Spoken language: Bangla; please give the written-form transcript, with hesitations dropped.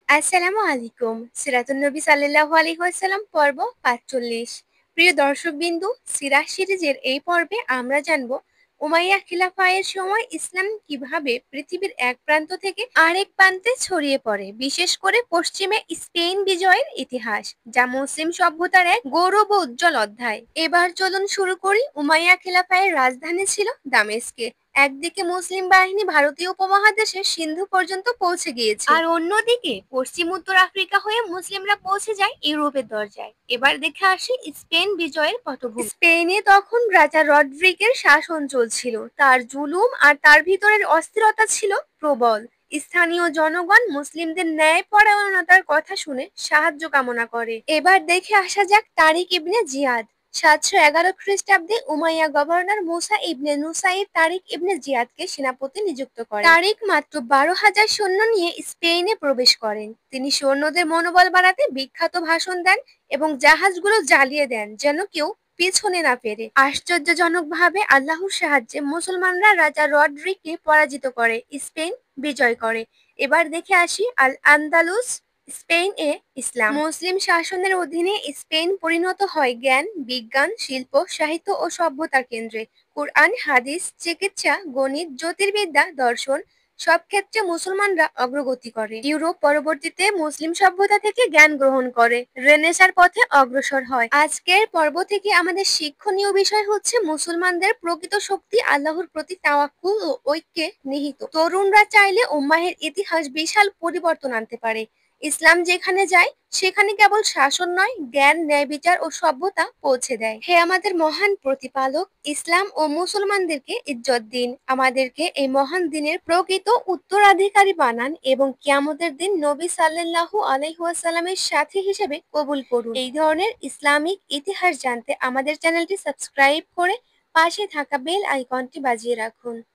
আসসালামু আলাইকুম। সিরাতুন নবী সাল্লাল্লাহু আলাইহি ওয়াসাল্লাম পর্ব ৪৫। প্রিয় দর্শকবিন্দু, সিরাহ সিরিজের এই পর্বে আমরা জানব উমাইয়া খিলাফায়ের সময় ইসলাম কিভাবে পৃথিবীর এক প্রান্ত থেকে আরেক প্রান্তে ছড়িয়ে পড়ে, বিশেষ করে পশ্চিমে স্পেন বিজয়ের ইতিহাস, যা মুসলিম সভ্যতার এক গৌরব ও উজ্জ্বল অধ্যায়। এবার চলুন শুরু করি। উমাইয়া খিলাফায়ের রাজধানী ছিল দামেস্কে। একদিকে মুসলিম বাহিনী ভারতীয় উপমহাদেশের সিন্ধু পর্যন্ত পৌঁছে গিয়েছে, আর অন্যদিকে পশ্চিম উত্তর আফ্রিকা হয়ে মুসলিমরা পৌঁছে যায় ইউরোপের দরজায়। এবার দেখে আসি স্পেন বিজয়ের পটভূমি। স্পেনে তখন রাজা রড্রিগের শাসন চলছিল। তার জুলুম আর তার ভিতরের অস্থিরতা ছিল প্রবল। স্থানীয় জনগণ মুসলিমদের ন্যায়পরায়ণতার কথা শুনে সাহায্য কামনা করে। এবার দেখে আসা যাক তারিক ইবনে জিয়াদ। ৭১১ খ্রিস্টাব্দে উমাইয়া গভর্নর মুসা ইবনে নুসাইর তারিক ইবনে জিয়াদকে সেনাপতি নিযুক্ত করেন। তারিক মাত্র ১২,০০০ সৈন্য নিয়ে স্পেনে প্রবেশ করেন। তিনি সৈন্যদের মনোবল বাড়াতে বিখ্যাত ভাষণ দেন এবং জাহাজগুলো জ্বালিয়ে দেন যেন কেউ পিছনে না ফেরে। আশ্চর্যজনকভাবে আল্লাহর সাহায্যে মুসলমানরা রাজা রড্রিককে পরাজিত করে স্পেন বিজয় করে। এবার দেখে আসি আল আন্দালুস। স্পেন এ ইসলাম মুসলিম শাসনের অধীনে স্পেন পরিণত হয় জ্ঞান, বিজ্ঞান, শিল্প, সাহিত্য ও সভ্যতার কেন্দ্রে। কুরআন, হাদিস, চিকিৎসা, গণিত, জ্যোতির্বিদ্যা, দর্শন সব ক্ষেত্রে মুসলমানরা অগ্রগতি করে। ইউরোপ পরবর্তীতে মুসলিম সভ্যতা থেকে জ্ঞান গ্রহণ করে রেনেসার পথে অগ্রসর হয়। আজকের পর্ব থেকে আমাদের শিক্ষণীয় বিষয় হচ্ছে মুসলমানদের প্রকৃত শক্তি আল্লাহর প্রতি তাওয়াক্কুল ও ঐক্যে নিহিত। তরুণরা চাইলে উম্মাহের ইতিহাস বিশাল পরিবর্তন আনতে পারে। ইসলাম যেখানে যায় সেখানে কেবল শাসন নয়, জ্ঞান, ন্যায় বিচার ও সভ্যতা পৌঁছে দেয়। হে আমাদের মহান প্রতিপালক, ইসলাম ও মুসলমানদেরকে ইজ্জত দিন, আমাদেরকে এই মহান দিনের প্রকৃত উত্তরাধিকারী বানান এবং কিয়ামতের দিন নবী সাল্লাল্লাহু আলাইহি ওয়াসাল্লামের সাথী হিসেবে কবুল করুন। এই ধরনের ইসলামিক ইতিহাস জানতে আমাদের চ্যানেলটি সাবস্ক্রাইব করে পাশে থাকা বেল আইকনটি বাজিয়ে রাখুন।